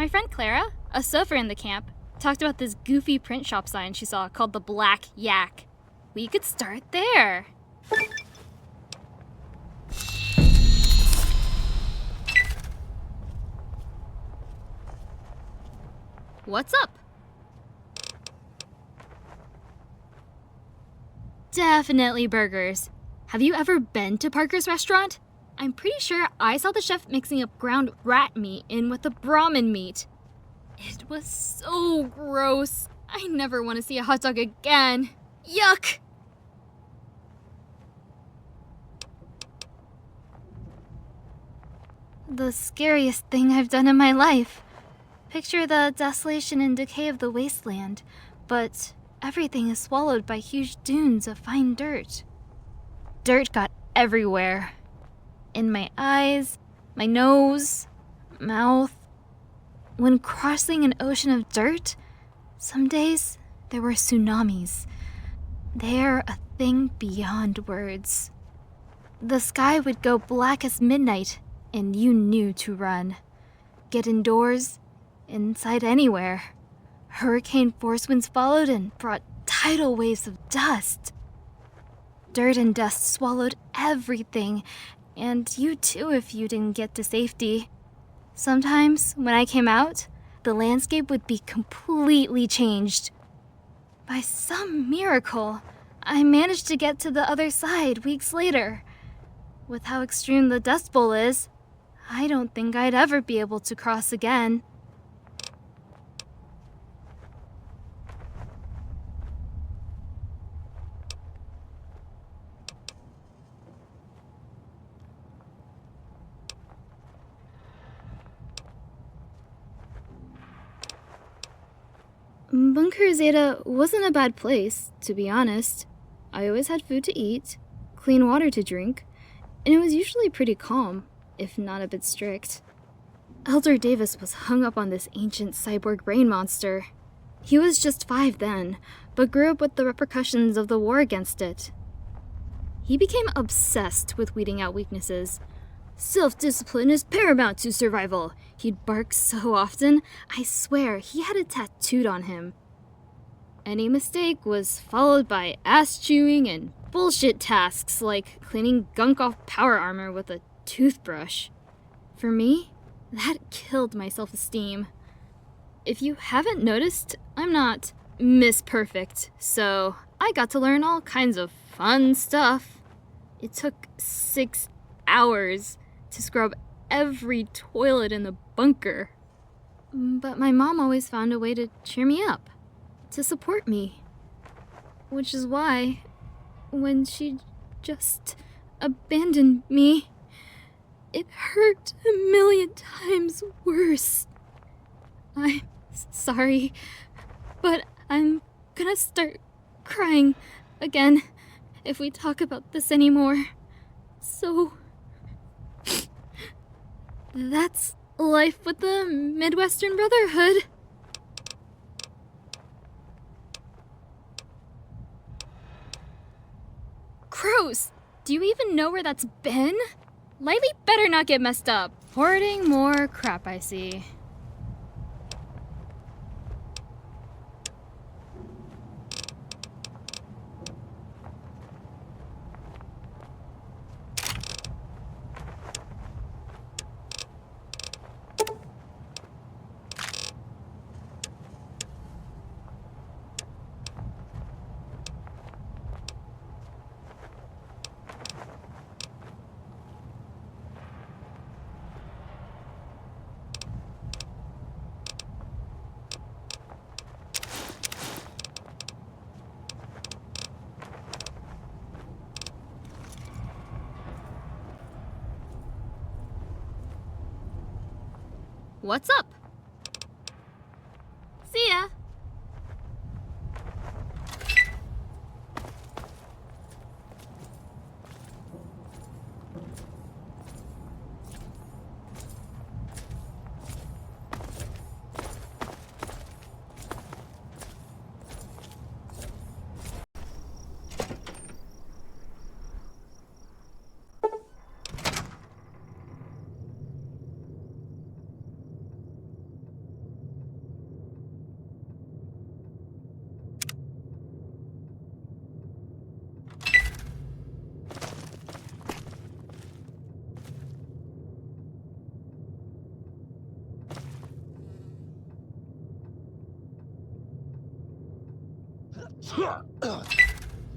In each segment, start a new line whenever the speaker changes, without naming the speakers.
My friend Clara, a surfer in the camp, talked about this goofy print shop sign she saw called the Black Yak. We could start there. What's up? Definitely burgers. Have you ever been to Parker's restaurant? I'm pretty sure I saw the chef mixing up ground rat meat in with the Brahmin meat. It was so gross. I never want to see a hot dog again. Yuck! The scariest thing I've done in my life. Picture the desolation and decay of the wasteland, but everything is swallowed by huge dunes of fine dirt. Dirt got everywhere. In my eyes, my nose, mouth. When crossing an ocean of dirt, some days there were tsunamis. They're a thing beyond words. The sky would go black as midnight, and you knew to run. Get indoors, inside anywhere. Hurricane force winds followed and brought tidal waves of dust. Dirt and dust swallowed everything, and you too if you didn't get to safety. Sometimes, when I came out, the landscape would be completely changed. By some miracle, I managed to get to the other side weeks later. With how extreme the Dust Bowl is, I don't think I'd ever be able to cross again. Bunker Zeta wasn't a bad place, to be honest. I always had food to eat, clean water to drink, and it was usually pretty calm, if not a bit strict. Elder Davis was hung up on this ancient cyborg brain monster. He was just 5 then, but grew up with the repercussions of the war against it. He became obsessed with weeding out weaknesses. Self-discipline is paramount to survival. He'd bark so often, I swear he had it tattooed on him. Any mistake was followed by ass-chewing and bullshit tasks like cleaning gunk off power armor with a toothbrush. For me, that killed my self-esteem. If you haven't noticed, I'm not Miss Perfect, so I got to learn all kinds of fun stuff. It took 6 hours to scrub every toilet in the bunker. But my mom always found a way to cheer me up, to support me. Which is why, when she just abandoned me, it hurt a million times worse. I'm sorry, but I'm gonna start crying again if we talk about this anymore. So that's life with the Midwestern Brotherhood. Gross! Do you even know where that's been? Lightly better not get messed up. Hoarding more crap, I see. What's up? See ya!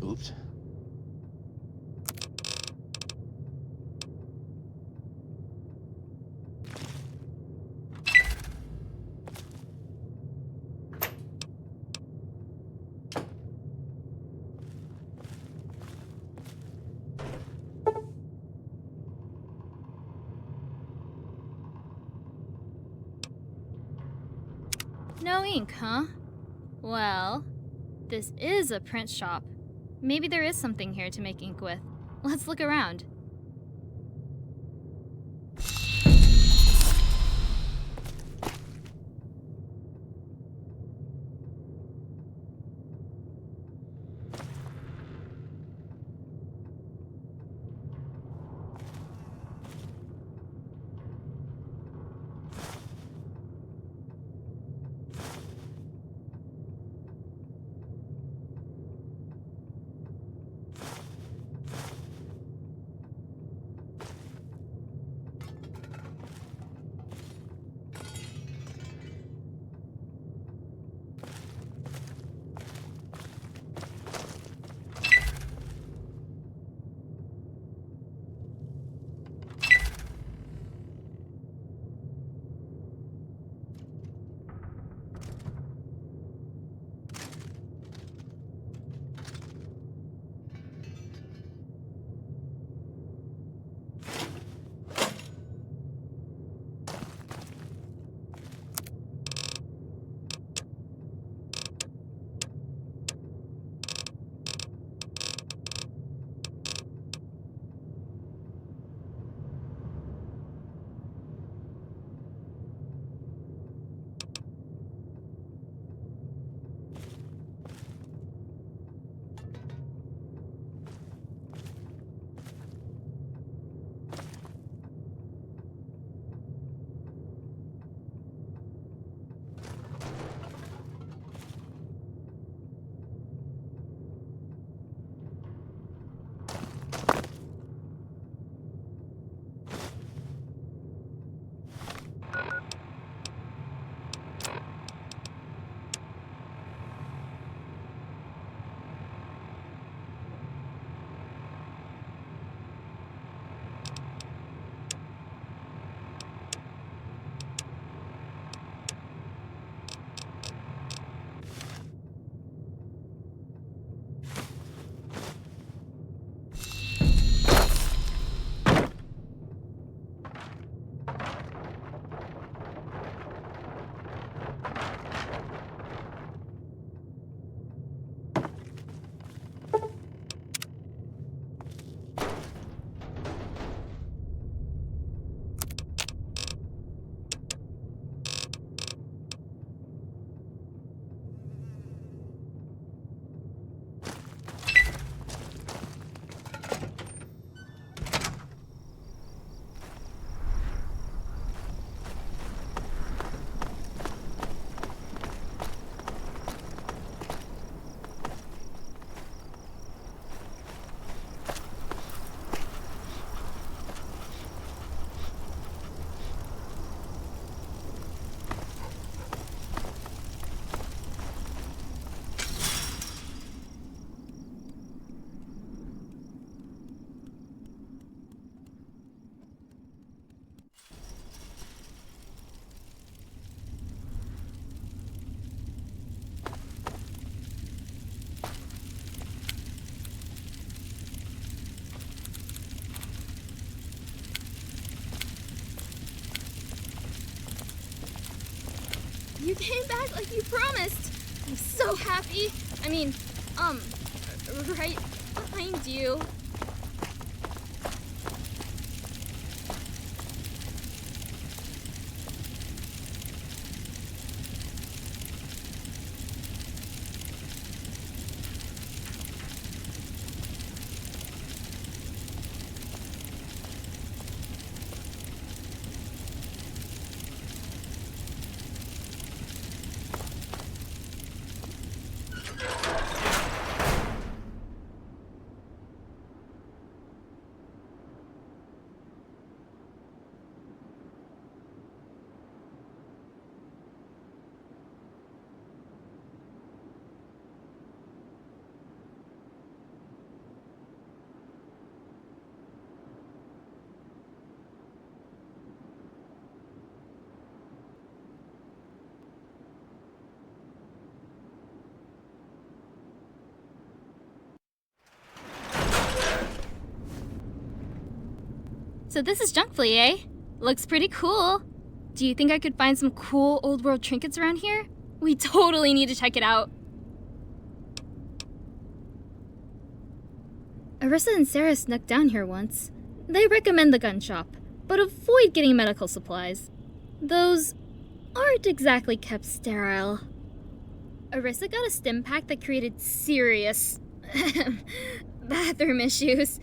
Oops.
No ink, huh? Well, this is a print shop. Maybe there is something here to make ink with. Let's look around. You came back like you promised. I'm so happy. I mean, right behind you. So this is junk flea, eh? Looks pretty cool. Do you think I could find some cool old world trinkets around here? We totally need to check it out. Arissa and Sarah snuck down here once. They recommend the gun shop, but avoid getting medical supplies. Those aren't exactly kept sterile. Arissa got a stim pack that created serious bathroom issues.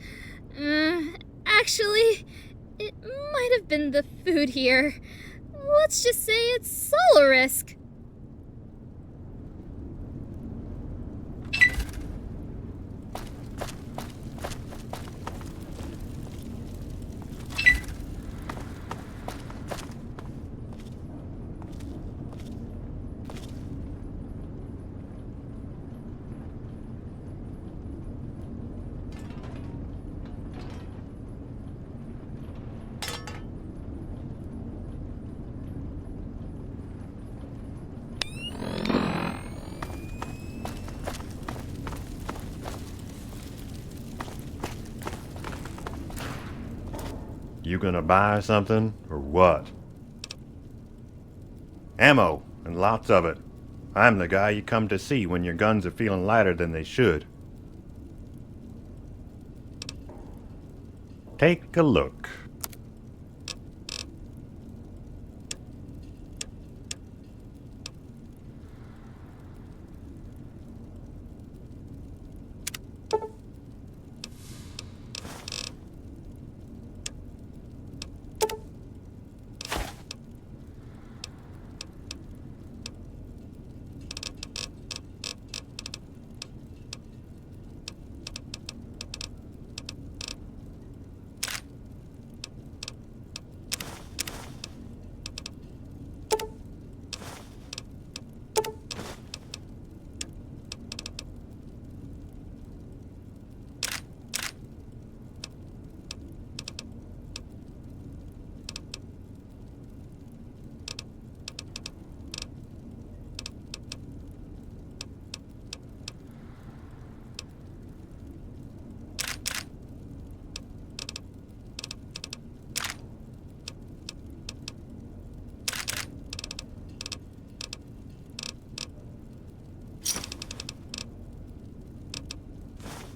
Actually, it might have been the food here. Let's just say it's all a risk.
You gonna buy something, or what? Ammo, and lots of it. I'm the guy you come to see when your guns are feeling lighter than they should. Take a look.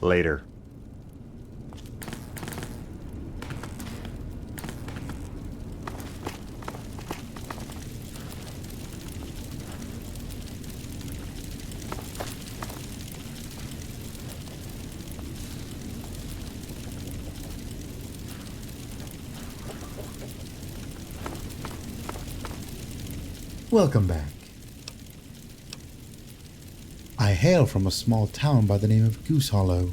Later.
Welcome back. I hail from a small town by the name of Goose Hollow.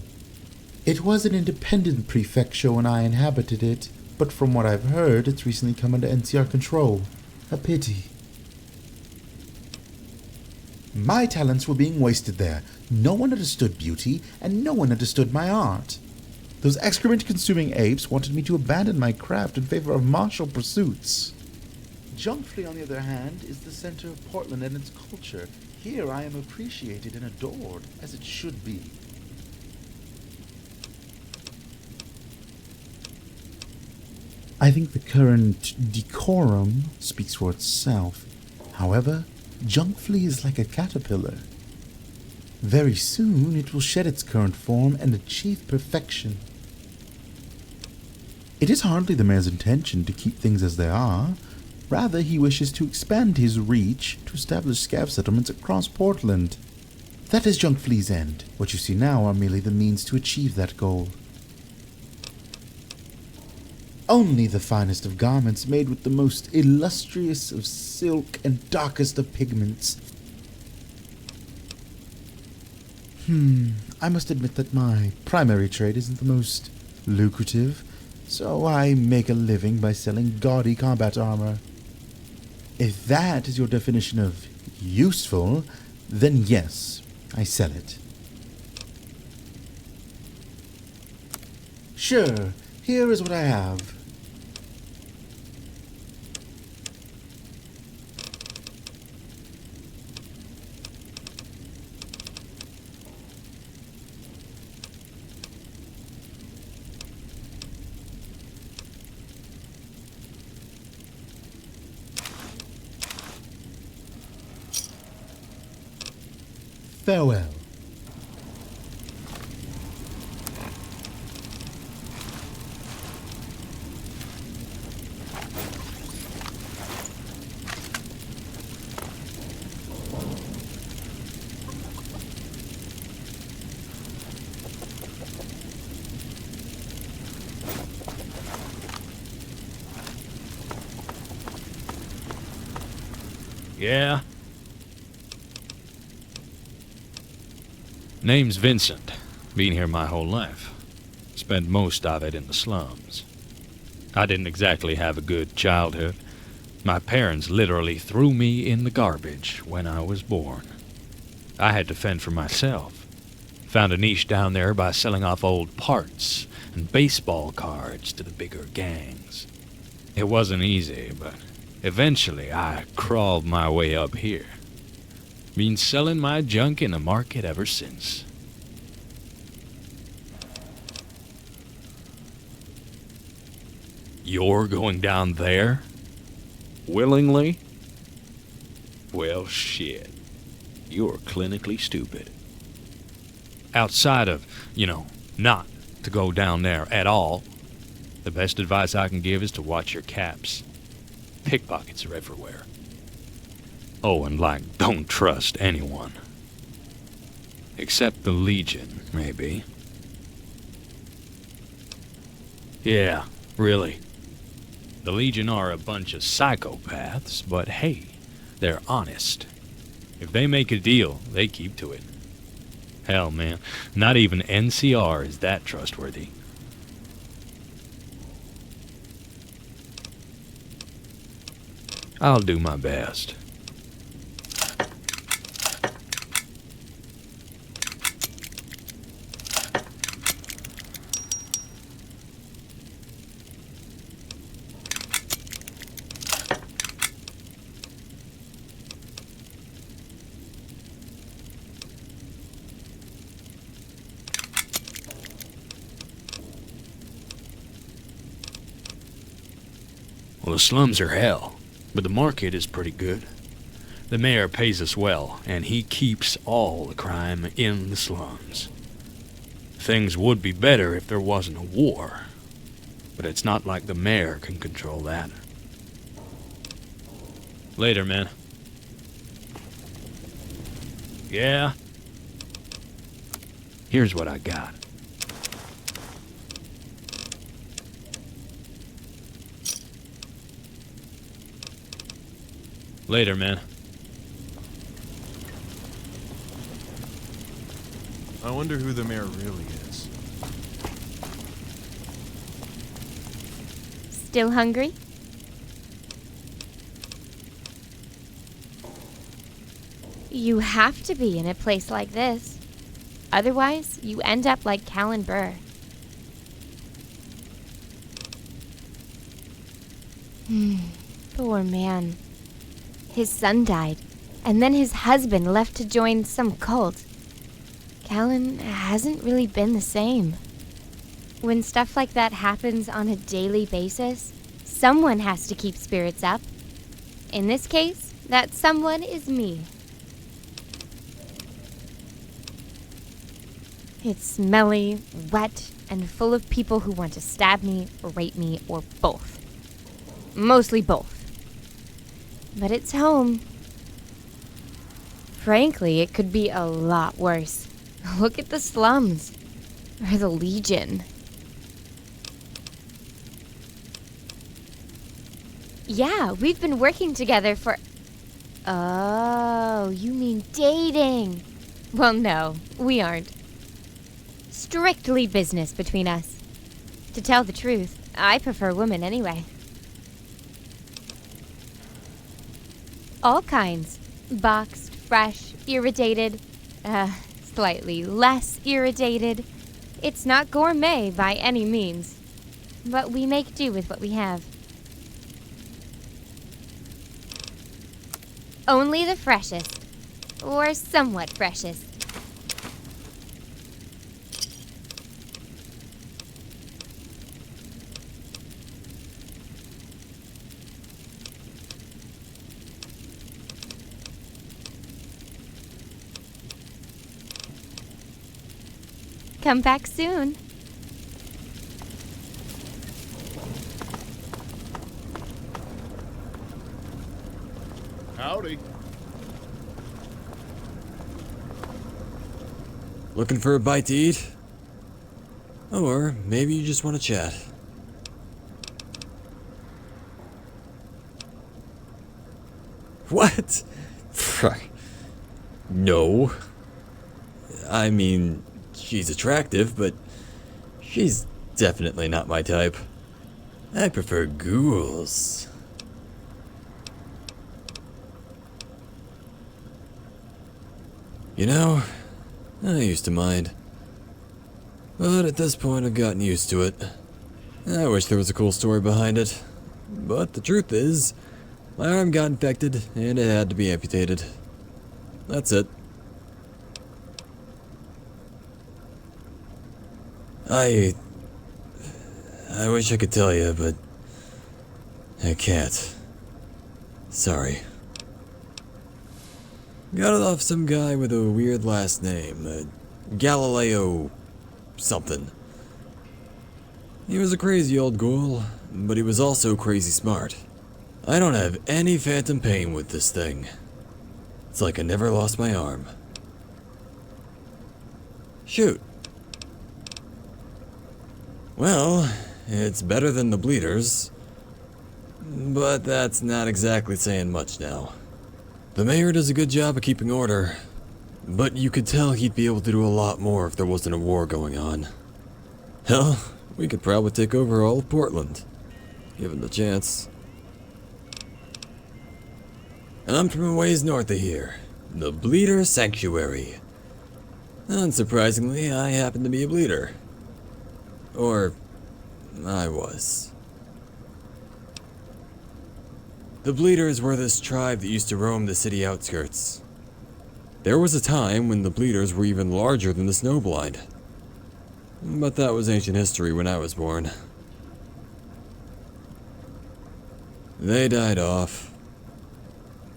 It was an independent prefecture when I inhabited it, but from what I've heard, it's recently come under NCR control. A pity. My talents were being wasted there. No one understood beauty, and no one understood my art. Those excrement-consuming apes wanted me to abandon my craft in favor of martial pursuits. Junkfrey, on the other hand, is the center of Portland and its culture. Here I am appreciated and adored, as it should be. I think the current decorum speaks for itself. However, Junkfrey is like a caterpillar. Very soon it will shed its current form and achieve perfection. It is hardly the mayor's intention to keep things as they are. Rather, he wishes to expand his reach to establish scav settlements across Portland. That is Junkflea's end. What you see now are merely the means to achieve that goal. Only the finest of garments made with the most illustrious of silk and darkest of pigments. I must admit that my primary trade isn't the most lucrative, so I make a living by selling gaudy combat armor. If that is your definition of useful, then yes, I sell it. Sure, here is what I have. Farewell.
Yeah? Name's Vincent. Been here my whole life. Spent most of it in the slums. I didn't exactly have a good childhood. My parents literally threw me in the garbage when I was born. I had to fend for myself. Found a niche down there by selling off old parts and baseball cards to the bigger gangs. It wasn't easy, but eventually I crawled my way up here. Been selling my junk in the market ever since. You're going down there? Willingly? Well, shit. You're clinically stupid. Outside of, not to go down there at all, the best advice I can give is to watch your caps. Pickpockets are everywhere. Oh, and don't trust anyone. Except the Legion, maybe. Yeah, really. The Legion are a bunch of psychopaths, but hey, they're honest. If they make a deal, they keep to it. Hell, man, not even NCR is that trustworthy. I'll do my best. Well, the slums are hell, but the market is pretty good. The mayor pays us well, and he keeps all the crime in the slums. Things would be better if there wasn't a war, but it's not like the mayor can control that. Later, man. Yeah? Here's what I got. Later, man.
I wonder who the mayor really is.
Still hungry? You have to be in a place like this. Otherwise, you end up like Callan Burr. Poor man. His son died, and then his husband left to join some cult. Callan hasn't really been the same. When stuff like that happens on a daily basis, someone has to keep spirits up. In this case, that someone is me. It's smelly, wet, and full of people who want to stab me, rape me, or both. Mostly both. But it's home. Frankly, it could be a lot worse. Look at the slums. Or the Legion. Yeah, we've been working together for... Oh, you mean dating. Well, no, we aren't. Strictly business between us. To tell the truth, I prefer women anyway. All kinds. Boxed, fresh, irritated. Slightly less irritated. It's not gourmet by any means. But we make do with what we have. Only the freshest. Or somewhat freshest. Come back soon.
Howdy.
Looking for a bite to eat? Or maybe you just want to chat. What? No. I mean, she's attractive, but she's definitely not my type. I prefer ghouls. You know, I used to mind. But at this point, I've gotten used to it. I wish there was a cool story behind it. But the truth is, my arm got infected and it had to be amputated. That's it. I wish I could tell you, but I can't. Sorry. Got it off some guy with a weird last name, Galileo something. He was a crazy old ghoul, but he was also crazy smart. I don't have any phantom pain with this thing. It's like I never lost my arm. Shoot. Well, it's better than the bleeders. But that's not exactly saying much now. The mayor does a good job of keeping order, but you could tell he'd be able to do a lot more if there wasn't a war going on. Hell, we could probably take over all of Portland, given the chance. I'm from a ways north of here, the Bleeder Sanctuary. Unsurprisingly, I happen to be a bleeder. Or, I was. The Bleeders were this tribe that used to roam the city outskirts. There was a time when the Bleeders were even larger than the Snowblind. But that was ancient history when I was born. They died off.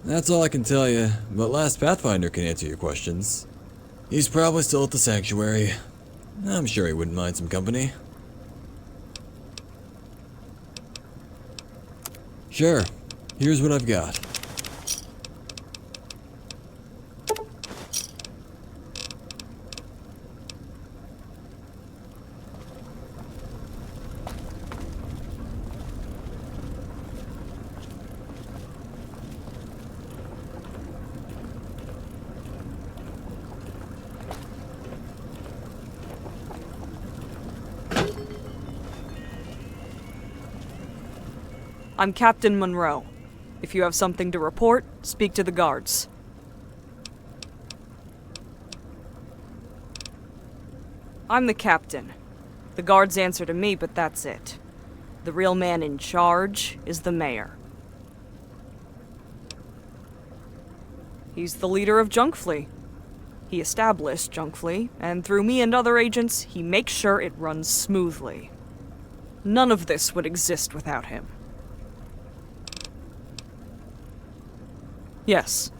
That's all I can tell you, but Last Pathfinder can answer your questions. He's probably still at the sanctuary. I'm sure he wouldn't mind some company. Sure, here's what I've got.
I'm Captain Monroe. If you have something to report, speak to the guards. I'm the captain. The guards answer to me, but that's it. The real man in charge is the mayor. He's the leader of Junkfleet. He established Junkfleet, and through me and other agents, he makes sure it runs smoothly. None of this would exist without him. Yes.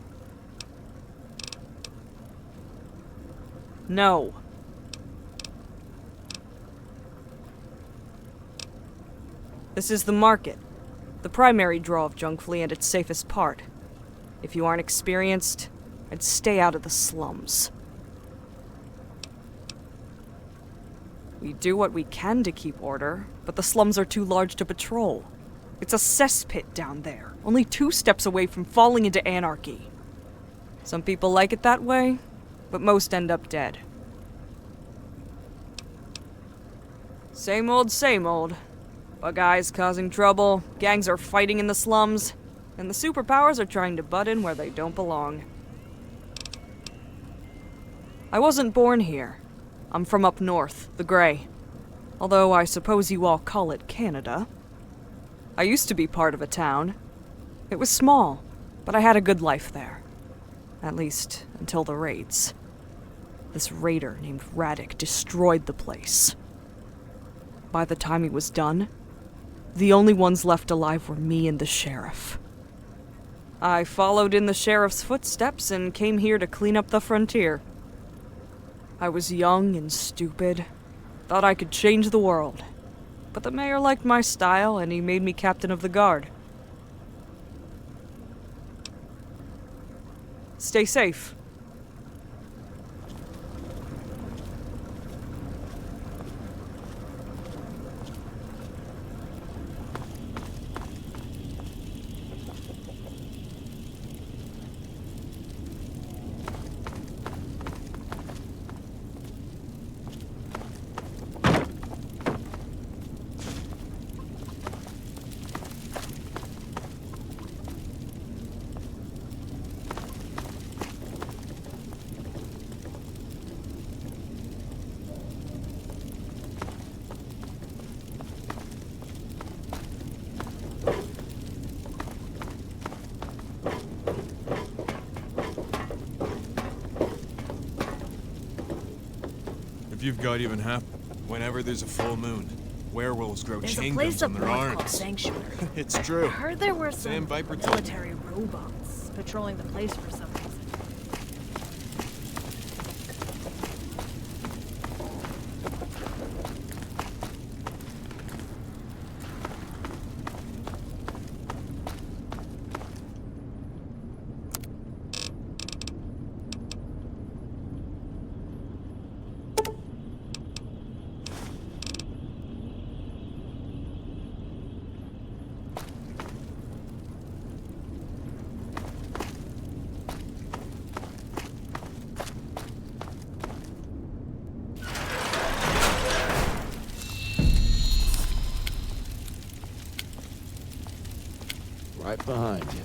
No. This is the market, the primary draw of Junkfleet and its safest part. If you aren't experienced, I'd stay out of the slums. We do what we can to keep order, but the slums are too large to patrol. It's a cesspit down there, only 2 steps away from falling into anarchy. Some people like it that way, but most end up dead. Same old, same old. Bug eyes causing trouble, gangs are fighting in the slums, and the superpowers are trying to butt in where they don't belong. I wasn't born here. I'm from up north, the Grey. Although I suppose you all call it Canada. I used to be part of a town. It was small, but I had a good life there. At least, until the raids. This raider named Radek destroyed the place. By the time he was done, the only ones left alive were me and the sheriff. I followed in the sheriff's footsteps and came here to clean up the frontier. I was young and stupid. Thought I could change the world. But the mayor liked my style and he made me captain of the guard. Stay safe.
If you've got even half, whenever there's a full moon, werewolves grow
There's a
chain
place
guns on
up
their
north called
arms.
Sanctuary.
It's
I
true.
heard there were
Sam
some
Viper told me.
military robots patrolling the place for some reason.
Right behind you.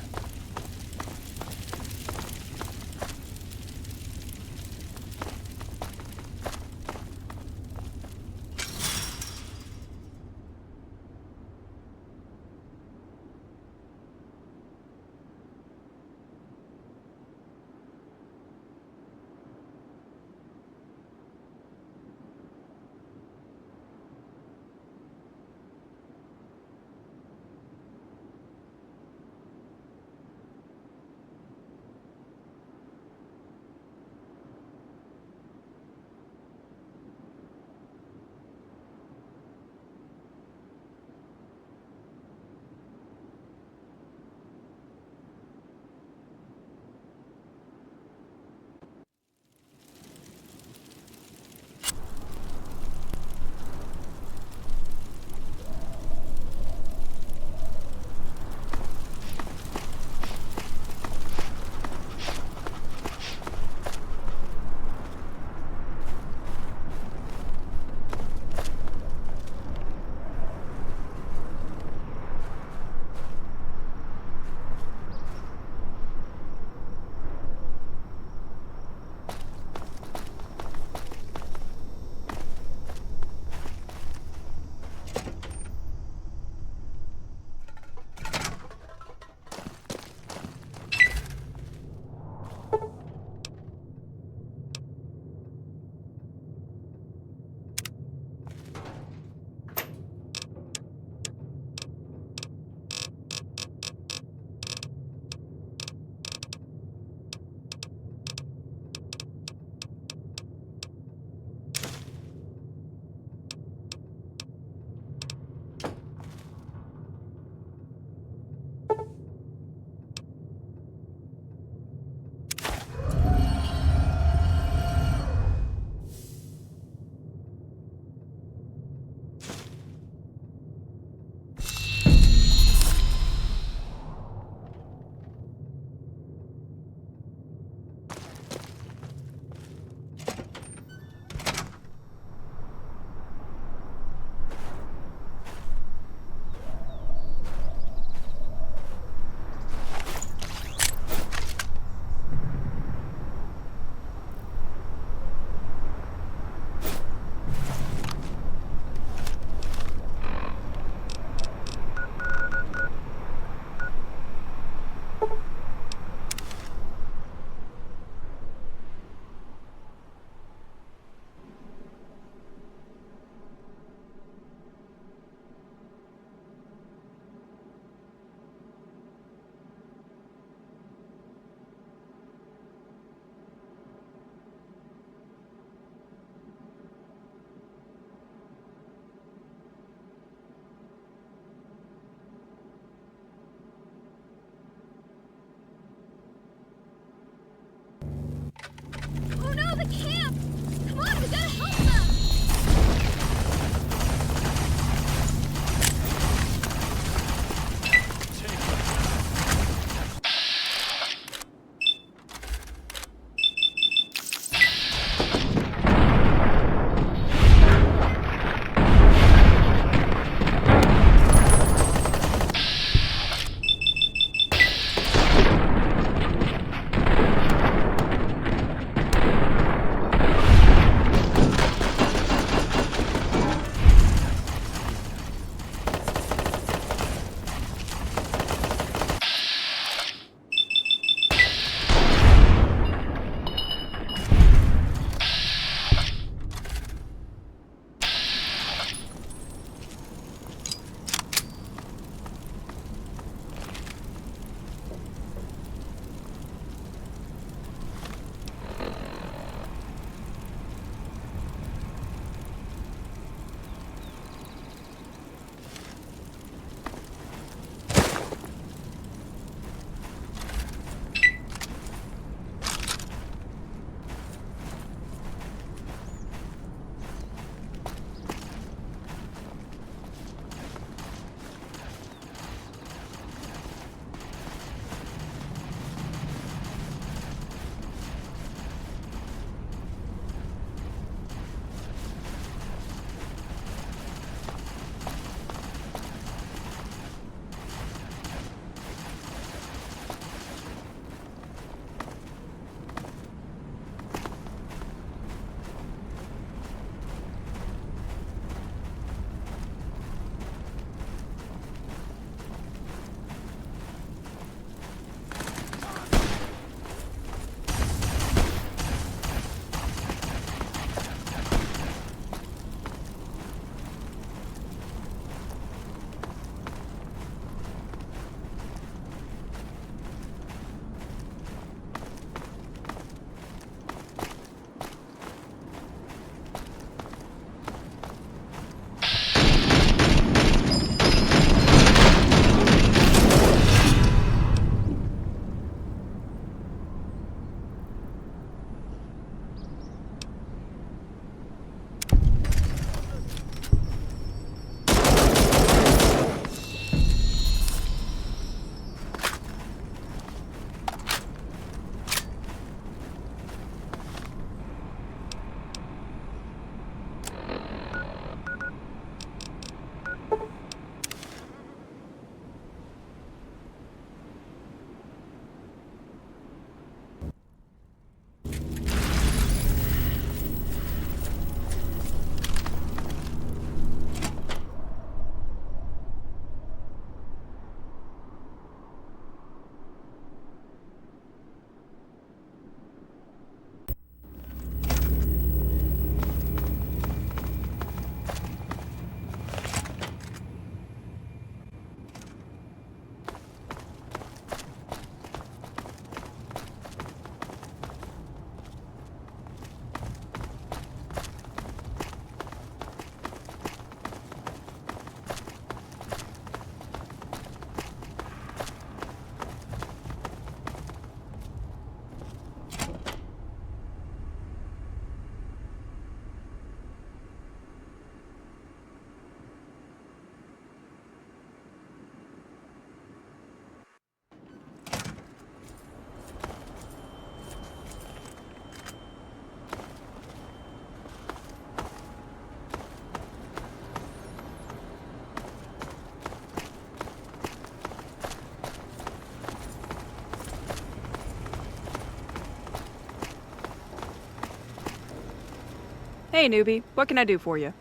Hey, newbie. What can I do for you?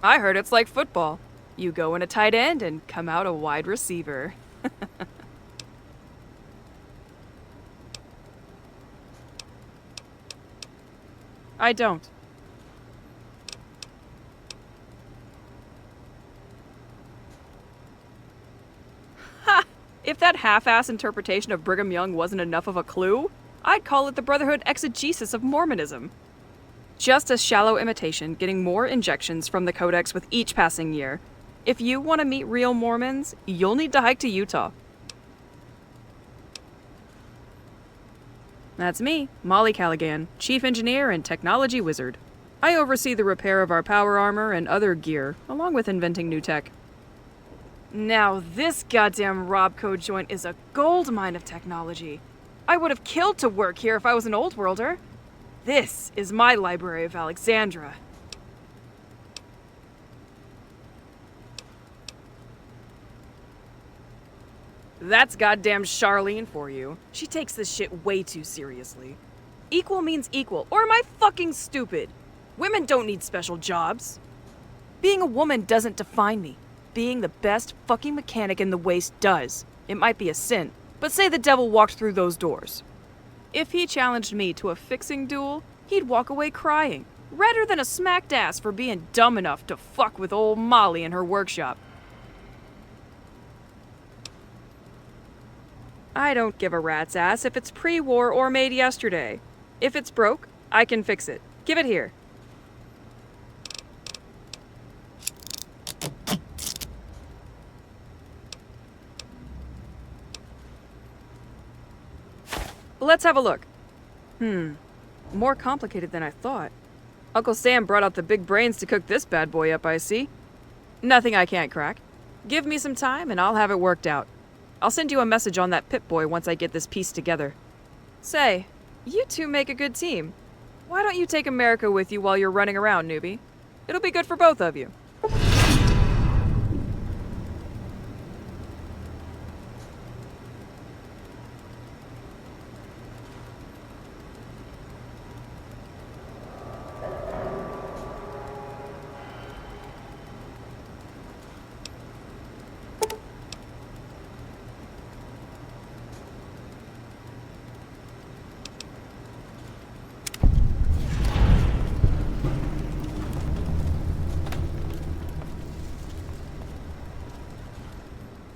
I heard it's like football. You go in a tight end and come out a wide receiver. I don't. Ha! If that half-ass interpretation of Brigham Young wasn't enough of a clue, I'd call it the Brotherhood exegesis of Mormonism. Just a shallow imitation, getting more injections from the Codex with each passing year. If you want to meet real Mormons, you'll need to hike to Utah. That's me, Molly Callaghan, Chief Engineer and Technology Wizard. I oversee the repair of our power armor and other gear, along with inventing new tech. Now this goddamn Robco joint is a gold mine of technology. I would have killed to work here if I was an old worlder. This is my Library of Alexandra. That's goddamn Charlene for you. She takes this shit way too seriously. Equal means equal, or am I fucking stupid? Women don't need special jobs. Being a woman doesn't define me. Being the best fucking mechanic in the waste does. It might be a sin, but say the devil walked through those doors. If he challenged me to a fixing duel, he'd walk away crying, redder than a smacked ass for being dumb enough to fuck with old Molly in her workshop. I don't give a rat's ass if it's pre-war or made yesterday. If it's broke, I can fix it. Give it here. Let's have a look. More complicated than I thought. Uncle Sam brought out the big brains to cook this bad boy up, I see. Nothing I can't crack. Give me some time and I'll have it worked out. I'll send you a message on that Pip-Boy once I get this piece together. Say, you two make a good team. Why don't you take America with you while you're running around, newbie? It'll be good for both of you.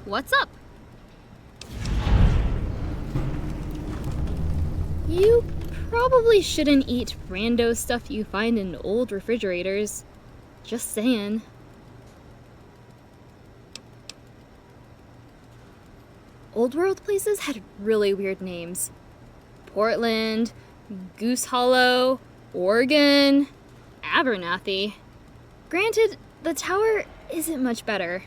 What's up? You probably shouldn't eat rando stuff you find in old refrigerators. Just saying. Old world places had really weird names. Portland, Goose Hollow, Oregon, Abernathy. Granted, the tower isn't much better.